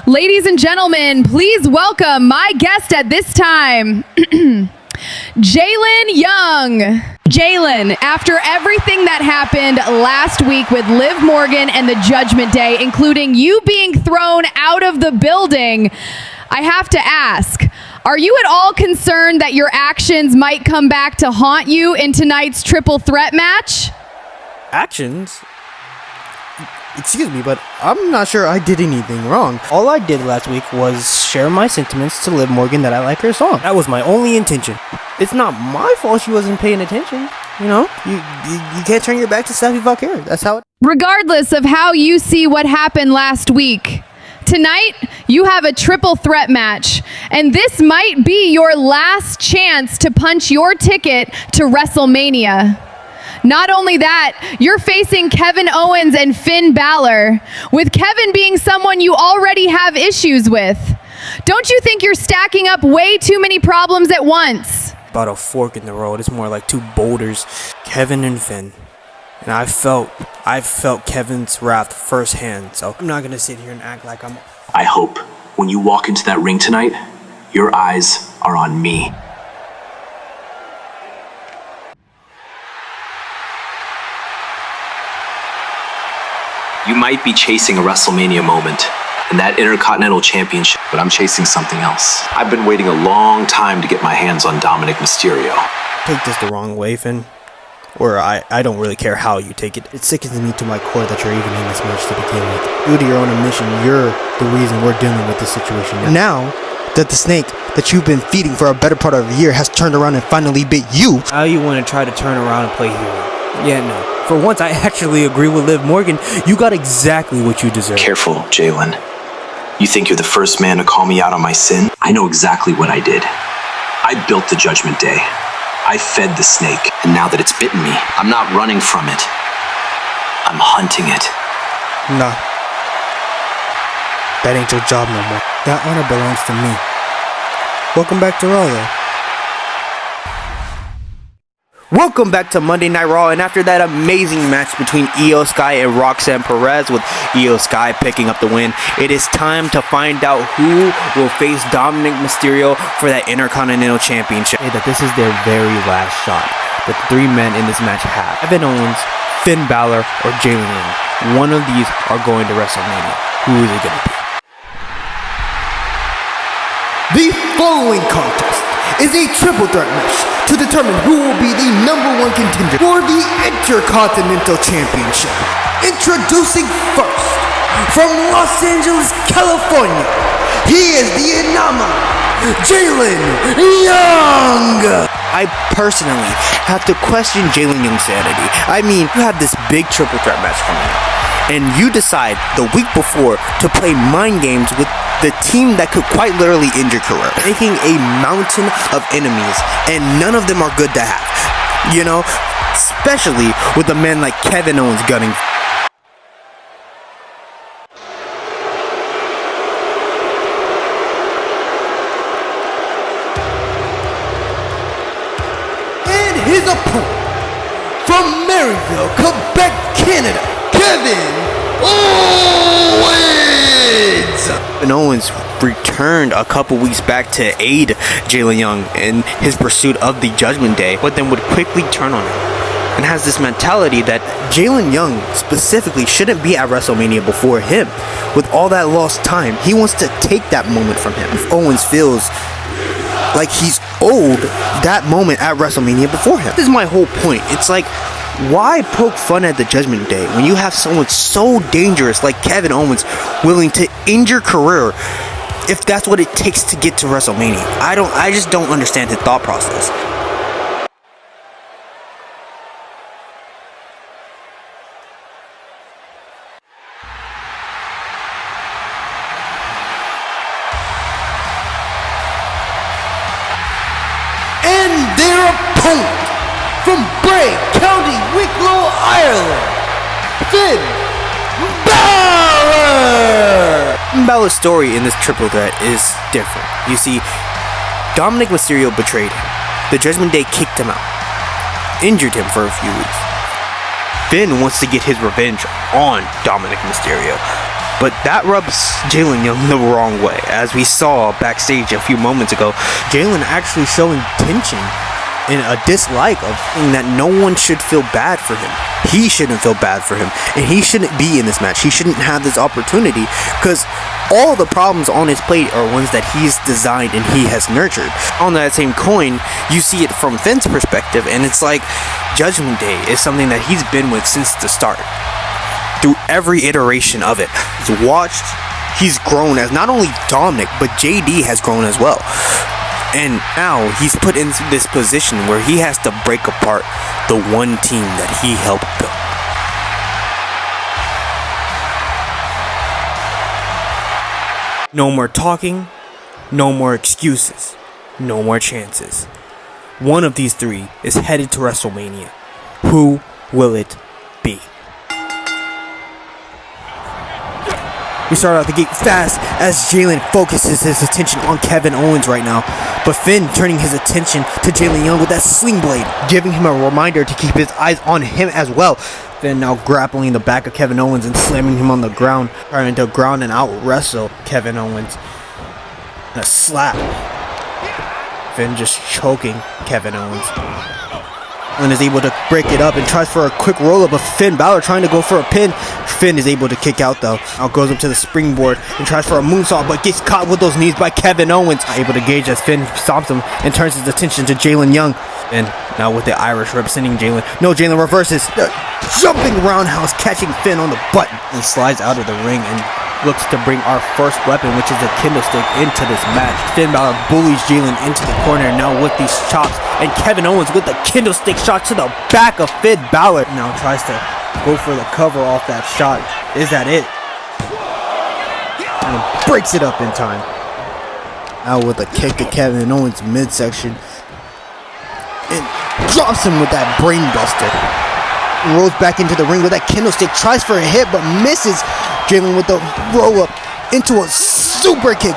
Ladies and gentlemen, please welcome my guest at this time, Jaylen Young. Jaylen, after everything that happened last week with Liv Morgan and the Judgment Day, including you being thrown out of the building, I have to ask, are you at all concerned that your actions might come back to haunt you in tonight's triple threat match? Actions? Excuse me, but I'm not sure I did anything wrong. All I did last week was share my sentiments to Liv Morgan that I like her song. That was my only intention. It's not my fault she wasn't paying attention. You know, you can't turn your back to stuff you fuck here. That's how it... Regardless of how you see what happened last week, tonight you have a triple threat match, and this might be your last chance to punch your ticket to WrestleMania. Not only that, you're facing Kevin Owens and Finn Balor, with Kevin being someone you already have issues with. Don't you think you're stacking up way too many problems at once? About a fork in the road. It's more like two boulders, Kevin and Finn. And I felt Kevin's wrath firsthand, so I'm not gonna sit here and act like I'm... I hope when you walk into that ring tonight, your eyes are on me. You might be chasing a WrestleMania moment and that Intercontinental Championship, but I'm chasing something else. I've been waiting a long time to get my hands on Dominic Mysterio. Take this the wrong way, Finn. Or I don't really care how you take it. It sickens me to my core that you're even in this match to begin with. Due to your own admission, you're the reason we're dealing with this situation now. That the snake that you've been feeding for a better part of a year has turned around and finally bit you. How you want to try to turn around and play hero? Yeah, no. For once, I actually agree with Liv Morgan. You got exactly what you deserve. Careful, Jaylen. You think you're the first man to call me out on my sin? I know exactly what I did. I built the Judgment Day. I fed the snake, and now that it's bitten me, I'm not running from it. I'm hunting it. Nah. That ain't your job no more. That honor belongs to me. Welcome back to Raw, though. Welcome back to Monday Night Raw, and after that amazing match between Io Sky and Roxanne Perez, with Io Sky picking up the win, it is time to find out who will face Dominic Mysterio for that Intercontinental Championship. That this is their very last shot that the three men in this match have. Kevin Owens, Finn Balor, or Jaylen Young. One of these are going to WrestleMania. Who is it going to be? The following contest is a triple threat match to determine who will be the #1 contender for the Intercontinental Championship. Introducing first, from Los Angeles, California, he is the anomaly, Jaylen Young. I personally have to question Jaylen Young's sanity. I mean, you have this big triple threat match coming up, and you decide the week before to play mind games with the team that could quite literally end your career, making a mountain of enemies, and none of them are good to have. You know, especially with a man like Kevin Owens gunning. And his opponent, from Maryville, Quebec, Canada, Kevin Owens! And Owens returned a couple weeks back to aid Jaylen Young in his pursuit of the Judgment Day, but then would quickly turn on him and has this mentality that Jaylen Young specifically shouldn't be at WrestleMania before him. With all that lost time, he wants to take that moment from him. If Owens feels like he's owed that moment at WrestleMania before him. This is my whole point. It's like, why poke fun at the Judgment Day when you have someone so dangerous like Kevin Owens willing to end your career if that's what it takes to get to WrestleMania? I just don't understand his thought process. And their opponent, from Bray, County Wicklow, Ireland, Finn Balor! Balor's story in this triple threat is different. You see, Dominic Mysterio betrayed him. The Judgment Day kicked him out, injured him for a few weeks. Finn wants to get his revenge on Dominic Mysterio. but that rubs Jaylen Young the wrong way. As we saw backstage a few moments ago, Jaylen actually showing tension and a dislike of saying that no one should feel bad for him. He shouldn't feel bad for him, and he shouldn't be in this match. He shouldn't have this opportunity, because all the problems on his plate are ones that he's designed and he has nurtured. On that same coin, you see it from Finn's perspective, and it's like Judgment Day is something that he's been with since the start, through every iteration of it. He's watched, he's grown as not only Dominic, but JD has grown as well. And now he's put in this position where he has to break apart the one team that he helped build. No more talking, no more excuses, no more chances. One of these three is headed to WrestleMania. Who will it be? We start out the gate fast as Jaylen focuses his attention on Kevin Owens right now. But Finn turning his attention to Jaylen Young with that sling blade, giving him a reminder to keep his eyes on him as well. Finn now grappling the back of Kevin Owens and slamming him on the ground, trying to ground and out wrestle Kevin Owens. And a slap. Finn just choking Kevin Owens. And is able to break it up and tries for a quick roll-up of Finn Balor trying to go for a pin. Finn is able to kick out though. Now goes up to the springboard and tries for a moonsault, but gets caught with those knees by Kevin Owens. Able to gauge as Finn stomps him and turns his attention to Jaylen Young. And now with the Irish representing Jaylen. No, Jaylen reverses. Jumping roundhouse, catching Finn on the button. And slides out of the ring and looks to bring our first weapon, which is a kendo stick, into this match. Finn Balor bullies Jaylen into the corner now with these chops, and Kevin Owens with the kendo stick shot to the back of Finn Balor. Now tries to go for the cover off that shot. Is that it? And breaks it up in time. Now with a kick to Kevin Owens midsection, and drops him with that brain buster. Rolls back into the ring with that kendo stick, tries for a hit but misses. Jaylen with the roll up into a super kick.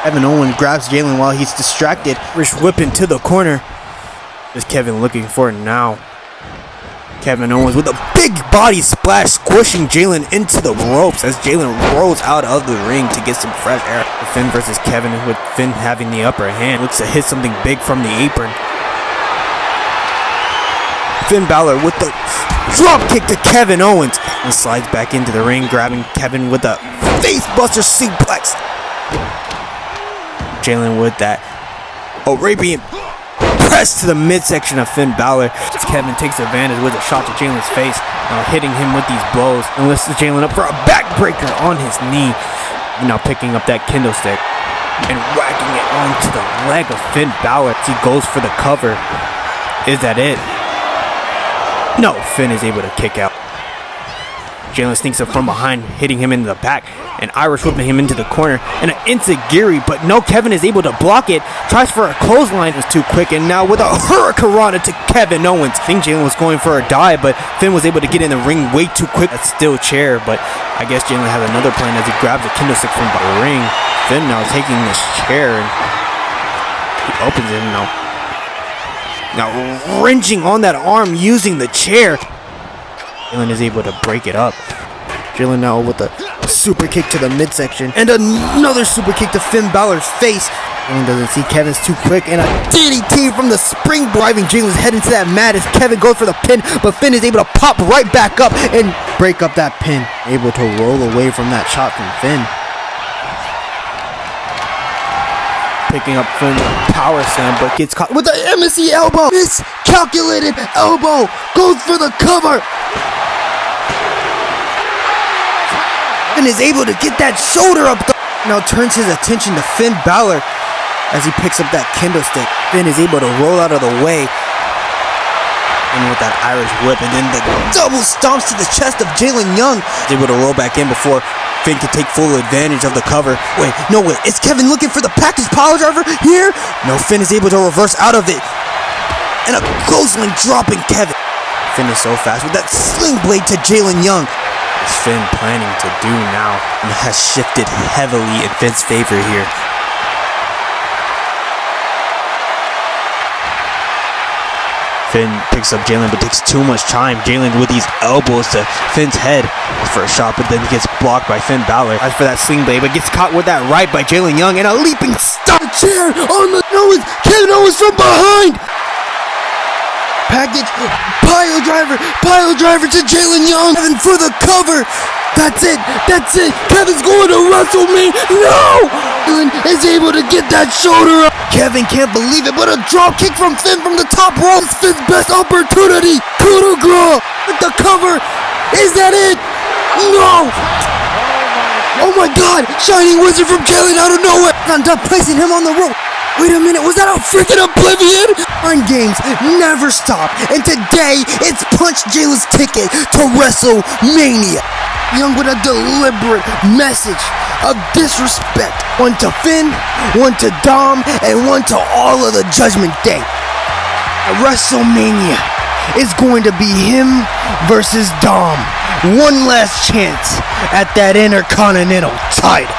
Kevin Owens grabs Jaylen while he's distracted. Irish whip into the corner. Is Kevin looking for it now? Kevin Owens with a big body splash, squishing Jaylen into the ropes as Jaylen rolls out of the ring to get some fresh air. Finn versus Kevin, with Finn having the upper hand. Looks to hit something big from the apron. Finn Balor with the drop kick to Kevin Owens and slides back into the ring, grabbing Kevin with a facebuster suplex. Jaylen with that Arabian press to the midsection of Finn Balor. Kevin takes advantage with a shot to Jaylen's face, now hitting him with these blows and lifts Jaylen up for a backbreaker on his knee. Now picking up that kendo stick and whacking it onto the leg of Finn Balor as he goes for the cover. Is that it? No, Finn is able to kick out. Jaylen sneaks up from behind, hitting him in the back, and Irish whipping him into the corner, and an enziguri, but no, Kevin is able to block it, tries for a clothesline, was too quick, and now with a hurricanrana to Kevin Owens. I think Jaylen was going for a dive, but Finn was able to get in the ring way too quick. That's still chair, but I guess Jaylen has another plan as he grabs a kendo stick from the ring. Finn now taking this chair, and he opens it now. Now wrenching on that arm using the chair. Jaylen is able to break it up. Jaylen now with a super kick to the midsection and another super kick to Finn Balor's face. Jaylen doesn't see Kevin's too quick, and a DDT from the spring, driving Jaylen's head into that mat as Kevin goes for the pin, but Finn is able to pop right back up and break up that pin. Able to roll away from that shot from Finn. Picking up Finn with a power slam, but gets caught with the MSE elbow. Miscalculated elbow. Goes for the cover. Finn is able to get that shoulder up. Now turns his attention to Finn Balor as he picks up that kendo stick. Finn is able to roll out of the way. And with that Irish whip, and then the double stomps to the chest of Jaylen Young. He's able to roll back in before Finn can take full advantage of the cover. Wait, no way. Is Kevin looking for the package power driver here? No, Finn is able to reverse out of it. And a clothesline dropping Kevin. Finn is so fast with that sling blade to Jaylen Young. What's Finn planning to do now? And has shifted heavily in Finn's favor here. Finn picks up Jaylen, but takes too much time. Jaylen with these elbows to Finn's head for a shot, but then he gets blocked by Finn Balor. As for that sling blade, but gets caught with that right by Jaylen Young, and a leaping stop chair on the nose. Kevin Owens from behind. Package, pile driver to Jaylen Young, Kevin for the cover. That's it. Kevin's going to WrestleMania. No! Jaylen is able to get that shoulder up. Kevin can't believe it, but a drop kick from Finn from the top rope. It's Finn's best opportunity. Coup de grace with the cover. Is that it? No! Oh my God! Shining Wizard from Jaylen out of nowhere. I'm done placing him on the rope. Wait a minute, was that a freaking Oblivion? Mind games never stop, and today it's Punch Jaylen's ticket to WrestleMania. Young with a deliberate message of disrespect. One to Finn, one to Dom, and one to all of the Judgment Day. At WrestleMania is going to be him versus Dom. One last chance at that Intercontinental title.